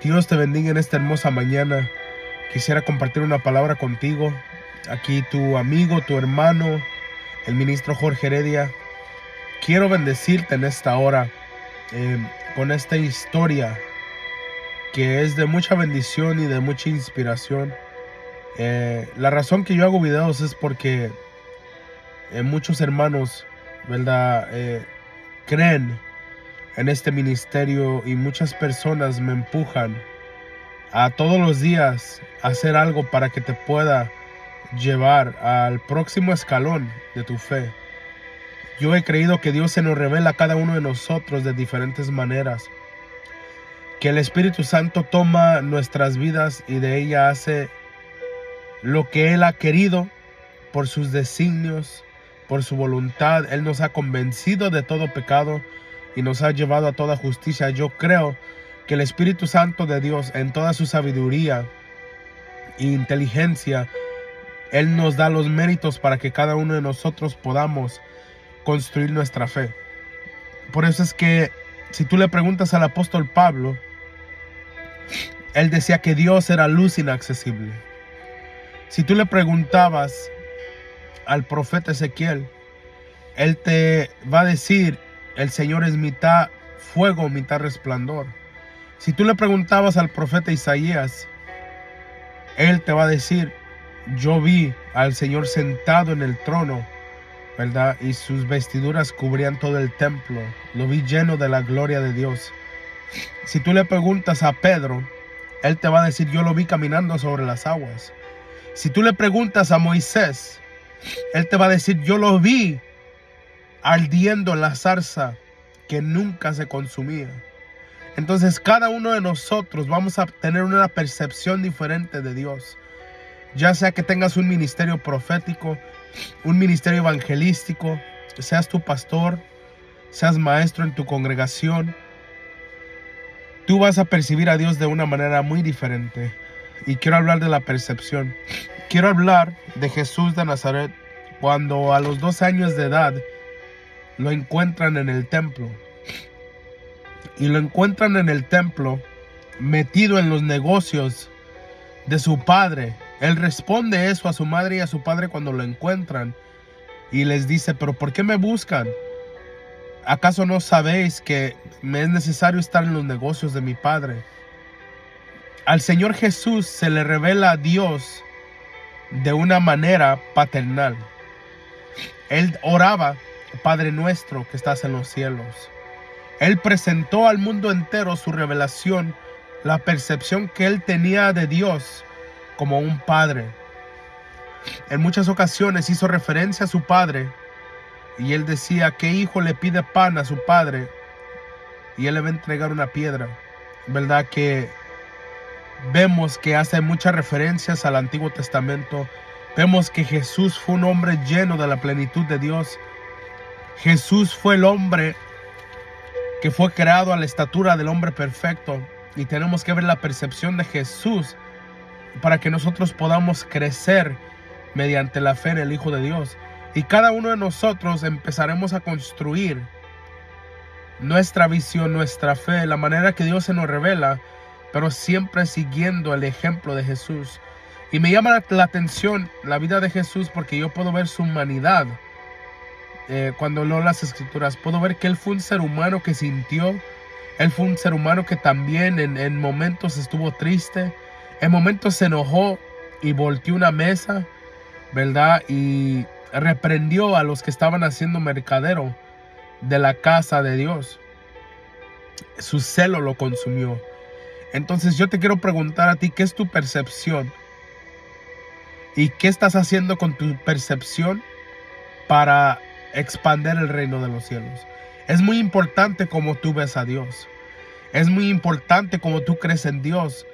Dios te bendiga en esta hermosa mañana. Quisiera compartir una palabra contigo. Aquí tu amigo, tu hermano, el ministro Jorge Heredia. Quiero bendecirte en esta hora con esta historia que es de mucha bendición y de mucha inspiración. La razón que yo hago videos es porque muchos hermanos, ¿verdad? Creen en este ministerio y muchas personas me empujan a todos los días hacer algo para que te pueda llevar al próximo escalón de tu fe. Yo he creído que Dios se nos revela a cada uno de nosotros de diferentes maneras, que el Espíritu Santo toma nuestras vidas y de ella hace lo que Él ha querido por sus designios, por su voluntad. Él nos ha convencido de todo pecado y nos ha llevado a toda justicia. Yo creo que el Espíritu Santo de Dios, en toda su sabiduría e inteligencia, Él nos da los méritos para que cada uno de nosotros podamos construir nuestra fe. Por eso es que si tú le preguntas al apóstol Pablo, él decía que Dios era luz inaccesible. Si tú le preguntabas al profeta Ezequiel, él te va a decir: el Señor es mitad fuego, mitad resplandor. Si tú le preguntabas al profeta Isaías, él te va a decir: yo vi al Señor sentado en el trono, ¿verdad? Y sus vestiduras cubrían todo el templo. Lo vi lleno de la gloria de Dios. Si tú le preguntas a Pedro, él te va a decir: yo lo vi caminando sobre las aguas. Si tú le preguntas a Moisés, él te va a decir: yo lo vi ardiendo en la zarza que nunca se consumía. Entonces cada uno de nosotros vamos a tener una percepción diferente de Dios. Ya sea que tengas un ministerio profético, un ministerio evangelístico, seas tu pastor, seas maestro en tu congregación, tú vas a percibir a Dios de una manera muy diferente. Y quiero hablar de la percepción. Quiero hablar de Jesús de Nazaret, cuando a los 12 años de edad lo encuentran en el templo. Y lo encuentran en el templo metido en los negocios de su padre. Él responde eso a su madre y a su padre cuando lo encuentran. Y les dice: ¿pero por qué me buscan? ¿Acaso no sabéis que me es necesario estar en los negocios de mi padre? Al Señor Jesús se le revela a Dios de una manera paternal. Él oraba: Padre nuestro que estás en los cielos. Él presentó al mundo entero su revelación, la percepción que él tenía de Dios como un padre. En muchas ocasiones hizo referencia a su padre y él decía: ¿qué hijo le pide pan a su padre y él le va a entregar una piedra? ¿Verdad que vemos que hace muchas referencias al Antiguo Testamento? Vemos que Jesús fue un hombre lleno de la plenitud de Dios. Jesús fue el hombre que fue creado a la estatura del hombre perfecto. Y tenemos que ver la percepción de Jesús para que nosotros podamos crecer mediante la fe en el Hijo de Dios. Y cada uno de nosotros empezaremos a construir nuestra visión, nuestra fe, la manera que Dios se nos revela, pero siempre siguiendo el ejemplo de Jesús. Y me llama la atención la vida de Jesús porque yo puedo ver su humanidad. Cuando leo las escrituras, puedo ver que Él fue un ser humano que sintió. Él fue un ser humano que también en momentos estuvo triste. En momentos se enojó y volteó una mesa, ¿verdad? Y reprendió a los que estaban haciendo mercadero de la casa de Dios. Su celo lo consumió. Entonces yo te quiero preguntar a ti: ¿qué es tu percepción? ¿Y qué estás haciendo con tu percepción para expandir el reino de los cielos? Es muy importante cómo tú ves a Dios. Es muy importante cómo tú crees en Dios.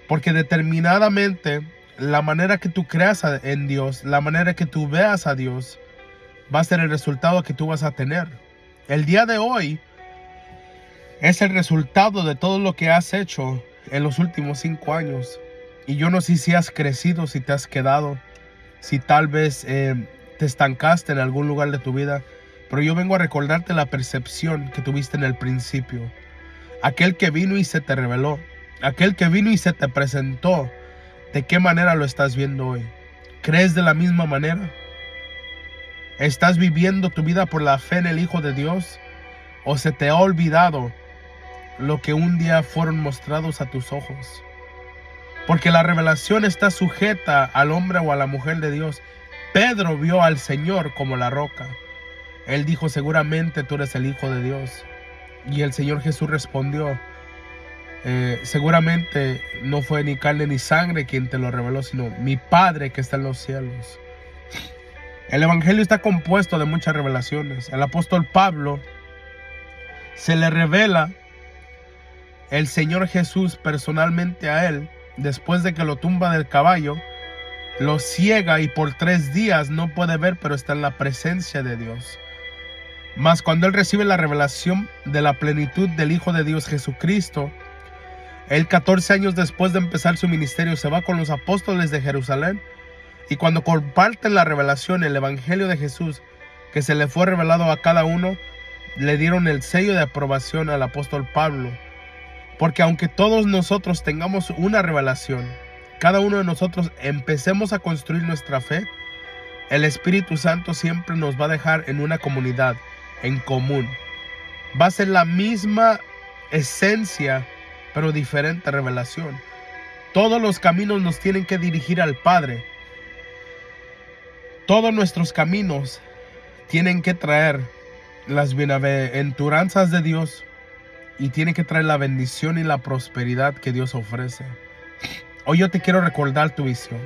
Porque determinadamente la manera que tú creas en Dios, la manera que tú veas a Dios, va a ser el resultado que tú vas a tener. El día de hoy es el resultado de todo lo que has hecho en los últimos 5 años. Y yo no sé si has crecido, si te has quedado, si tal vez te estancaste en algún lugar de tu vida. Pero yo vengo a recordarte la percepción que tuviste en el principio. Aquel que vino y se te reveló. Aquel que vino y se te presentó, ¿de qué manera lo estás viendo hoy? ¿Crees de la misma manera? ¿Estás viviendo tu vida por la fe en el Hijo de Dios? ¿O se te ha olvidado lo que un día fueron mostrados a tus ojos? Porque la revelación está sujeta al hombre o a la mujer de Dios. Pedro vio al Señor como la roca. Él dijo, seguramente tú eres el Hijo de Dios. Y el Señor Jesús respondió, seguramente no fue ni carne ni sangre quien te lo reveló, sino mi Padre que está en los cielos. El Evangelio está compuesto de muchas revelaciones. El apóstol Pablo se le revela el Señor Jesús personalmente a él, después de que lo tumba del caballo, lo ciega y por 3 días no puede ver, pero está en la presencia de Dios. Mas cuando él recibe la revelación de la plenitud del Hijo de Dios Jesucristo, él 14 años después de empezar su ministerio se va con los apóstoles de Jerusalén, y cuando comparten la revelación, el Evangelio de Jesús que se le fue revelado a cada uno, le dieron el sello de aprobación al apóstol Pablo. Porque aunque todos nosotros tengamos una revelación, cada uno de nosotros empecemos a construir nuestra fe, el Espíritu Santo siempre nos va a dejar en una comunidad, en común. Va a ser la misma esencia, pero diferente revelación. Todos los caminos nos tienen que dirigir al Padre. Todos nuestros caminos tienen que traer las bienaventuranzas de Dios y tienen que traer la bendición y la prosperidad que Dios ofrece. Hoy yo te quiero recordar tu visión.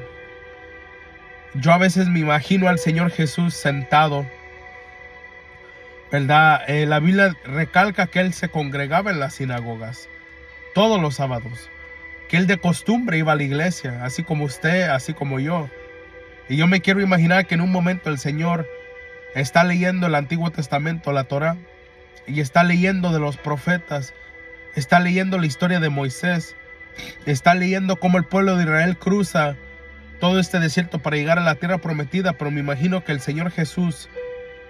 Yo a veces me imagino al Señor Jesús sentado, ¿verdad? La Biblia recalca que Él se congregaba en las sinagogas todos los sábados, que Él de costumbre iba a la iglesia, así como usted, así como yo. Y yo me quiero imaginar que en un momento el Señor está leyendo el Antiguo Testamento, la Torá, y está leyendo de los profetas, está leyendo la historia de Moisés, está leyendo cómo el pueblo de Israel cruza todo este desierto para llegar a la tierra prometida. Pero me imagino que el Señor Jesús,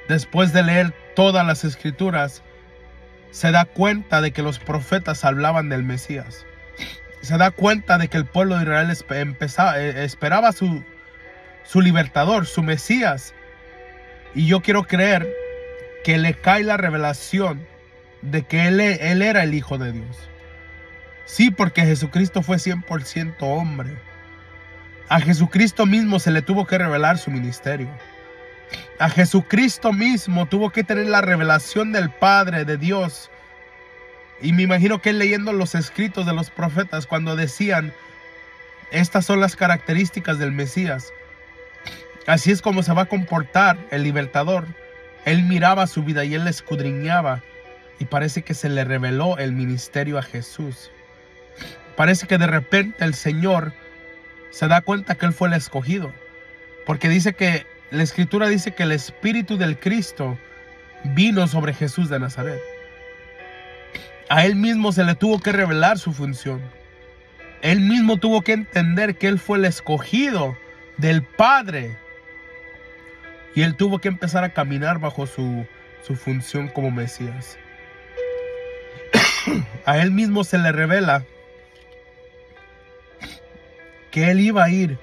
después de leer todas las escrituras, se da cuenta de que los profetas hablaban del Mesías. Se da cuenta de que el pueblo de Israel esperaba su libertador, su Mesías. Y yo quiero creer que le cae la revelación de que él era el Hijo de Dios. Sí, porque Jesucristo fue 100% hombre. A Jesucristo mismo se le tuvo que revelar su ministerio. A Jesucristo mismo tuvo que tener la revelación del Padre, de Dios. Y me imagino que él leyendo los escritos de los profetas cuando decían, estas son las características del Mesías. Así es como se va a comportar el libertador. Él miraba su vida y él escudriñaba. Y parece que se le reveló el ministerio a Jesús. Parece que de repente el Señor se da cuenta que Él fue el escogido. Porque dice que la Escritura dice que el Espíritu del Cristo vino sobre Jesús de Nazaret. A Él mismo se le tuvo que revelar su función. Él mismo tuvo que entender que Él fue el escogido del Padre. Y Él tuvo que empezar a caminar bajo su función como Mesías. A Él mismo se le revela que Él iba a ir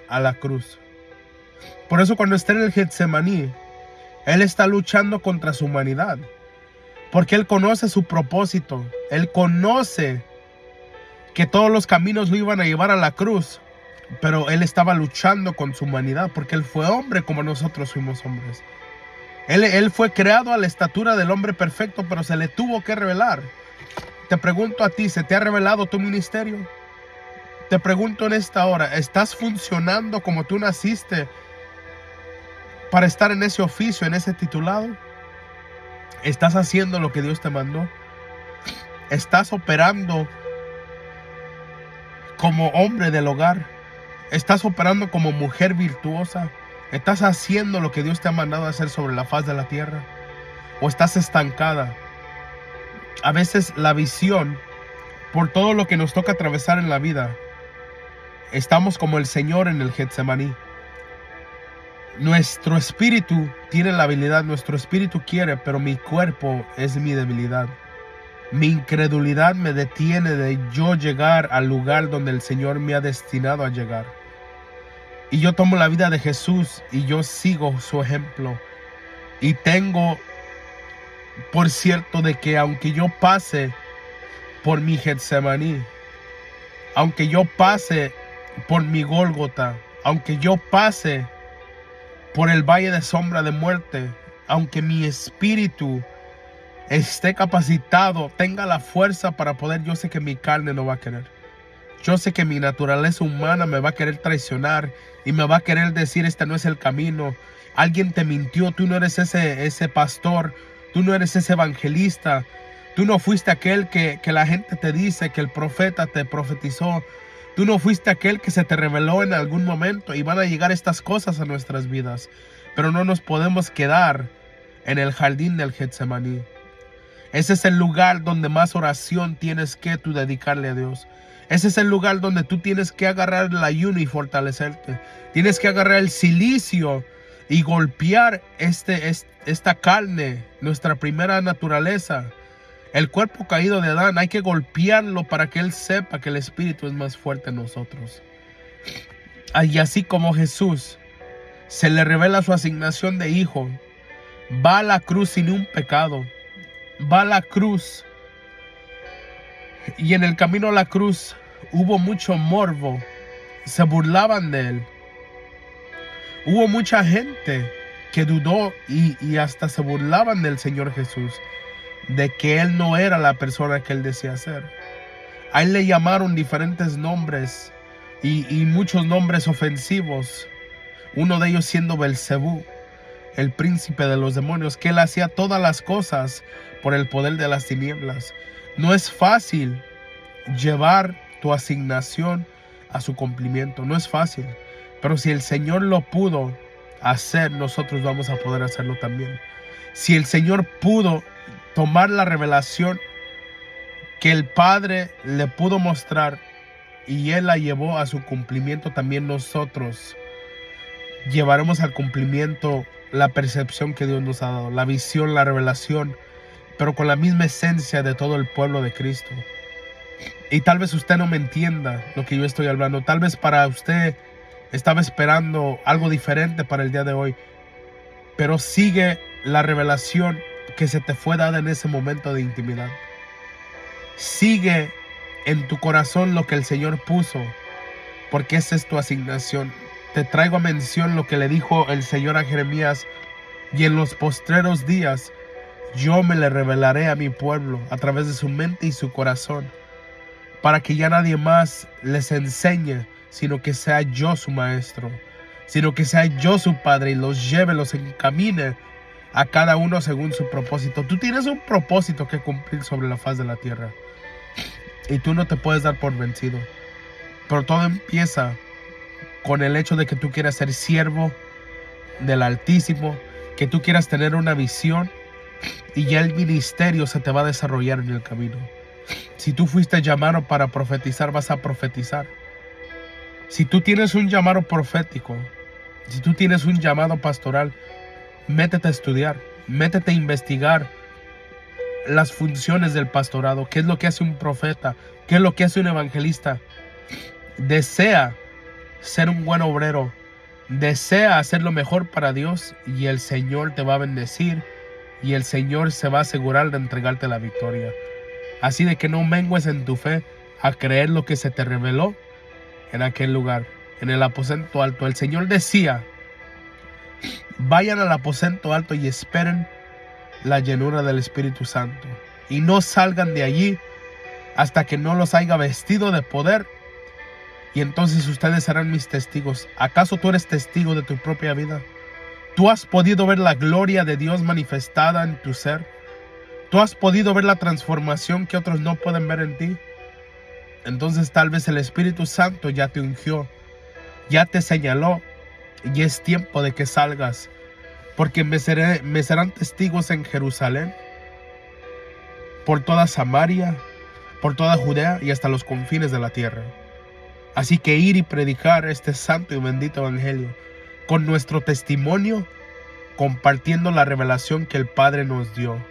a la cruz. Por eso cuando está en el Getsemaní, Él está luchando contra su humanidad. Porque Él conoce su propósito. Él conoce que todos los caminos lo iban a llevar a la cruz. Pero Él estaba luchando con su humanidad, porque Él fue hombre como nosotros fuimos hombres. Él fue creado a la estatura del hombre perfecto, pero se le tuvo que revelar. Te pregunto a ti, ¿se te ha revelado tu ministerio? Te pregunto en esta hora, ¿estás funcionando como tú naciste para estar en ese oficio, en ese titulado? ¿Estás haciendo lo que Dios te mandó? ¿Estás operando como hombre del hogar? ¿Estás operando como mujer virtuosa? ¿Estás haciendo lo que Dios te ha mandado a hacer sobre la faz de la tierra? ¿O estás estancada? A veces la visión, por todo lo que nos toca atravesar en la vida, estamos como el Señor en el Getsemaní. Nuestro espíritu tiene la habilidad, nuestro espíritu quiere, pero mi cuerpo es mi debilidad. Mi incredulidad me detiene de yo llegar al lugar donde el Señor me ha destinado a llegar. Y yo tomo la vida de Jesús y yo sigo su ejemplo. Y tengo por cierto de que aunque yo pase por mi Getsemaní, aunque yo pase por mi Gólgota, aunque yo pase por el valle de sombra de muerte, aunque mi espíritu esté capacitado, tenga la fuerza para poder, yo sé que mi carne no va a querer. Yo sé que mi naturaleza humana me va a querer traicionar y me va a querer decir, este no es el camino. Alguien te mintió, tú no eres ese pastor, tú no eres ese evangelista, tú no fuiste aquel que la gente te dice, que el profeta te profetizó. Tú no fuiste aquel que se te reveló en algún momento, y van a llegar estas cosas a nuestras vidas. Pero no nos podemos quedar en el jardín del Getsemaní. Ese es el lugar donde más oración tienes que tú dedicarle a Dios. Ese es el lugar donde tú tienes que agarrar el ayuno y fortalecerte. Tienes que agarrar el cilicio y golpear esta carne, nuestra primera naturaleza. El cuerpo caído de Adán, hay que golpearlo para que él sepa que el Espíritu es más fuerte en nosotros. Y así como Jesús se le revela su asignación de hijo, va a la cruz sin un pecado, va a la cruz, y en el camino a la cruz hubo mucho morbo, se burlaban de él. Hubo mucha gente que dudó y hasta se burlaban del Señor Jesús, de que él no era la persona que él decía ser. A él le llamaron diferentes nombres y muchos nombres ofensivos. Uno de ellos siendo Belcebú, el príncipe de los demonios, que él hacía todas las cosas por el poder de las tinieblas. No es fácil llevar tu asignación a su cumplimiento, no es fácil. Pero si el Señor lo pudo hacer, nosotros vamos a poder hacerlo también. Si el Señor pudo tomar la revelación que el Padre le pudo mostrar y Él la llevó a su cumplimiento, también nosotros llevaremos al cumplimiento la percepción que Dios nos ha dado, la visión, la revelación, pero con la misma esencia de todo el pueblo de Cristo. Y tal vez usted no me entienda lo que yo estoy hablando. Tal vez para usted estaba esperando algo diferente para el día de hoy, pero sigue la revelación que se te fue dada en ese momento de intimidad. Sigue en tu corazón lo que el Señor puso, porque esa es tu asignación. Te traigo a mención lo que le dijo el Señor a Jeremías: y en los postreros días yo me le revelaré a mi pueblo a través de su mente y su corazón, para que ya nadie más les enseñe, sino que sea yo su maestro, sino que sea yo su padre, y los lleve, los encamine a cada uno según su propósito. Tú tienes un propósito que cumplir sobre la faz de la tierra, y tú no te puedes dar por vencido. Pero todo empieza con el hecho de que tú quieras ser siervo del Altísimo, que tú quieras tener una visión, y ya el ministerio se te va a desarrollar en el camino. Si tú fuiste llamado para profetizar, vas a profetizar. Si tú tienes un llamado profético, si tú tienes un llamado pastoral, métete a estudiar, métete a investigar las funciones del pastorado, qué es lo que hace un profeta, qué es lo que hace un evangelista. Desea ser un buen obrero, desea hacer lo mejor para Dios, y el Señor te va a bendecir, y el Señor se va a asegurar de entregarte la victoria. Así de que no mengues en tu fe a creer lo que se te reveló en aquel lugar, en el aposento alto. El Señor decía: vayan al aposento alto y esperen la llenura del Espíritu Santo, y no salgan de allí hasta que no los haya vestido de poder, y entonces ustedes serán mis testigos. ¿Acaso tú eres testigo de tu propia vida? ¿Tú has podido ver la gloria de Dios manifestada en tu ser? ¿Tú has podido ver la transformación que otros no pueden ver en ti? Entonces tal vez el Espíritu Santo ya te ungió, ya te señaló, y es tiempo de que salgas, porque me serán testigos en Jerusalén, por toda Samaria, por toda Judea y hasta los confines de la tierra. Así que ir y predicar este santo y bendito evangelio con nuestro testimonio, compartiendo la revelación que el Padre nos dio.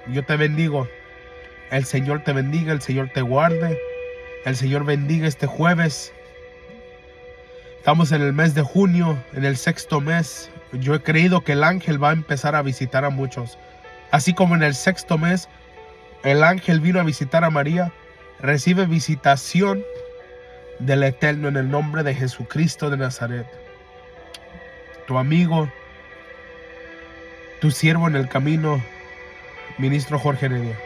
Yo te bendigo El Señor te bendiga, el Señor te guarde, el Señor bendiga este jueves. Estamos en el mes de junio, en el 6º mes. Yo he creído que el ángel va a empezar a visitar a muchos. Así como en el 6º mes, el ángel vino a visitar a María. Recibe visitación del Eterno en el nombre de Jesucristo de Nazaret. Tu amigo, tu siervo en el camino, ministro Jorge Heredia.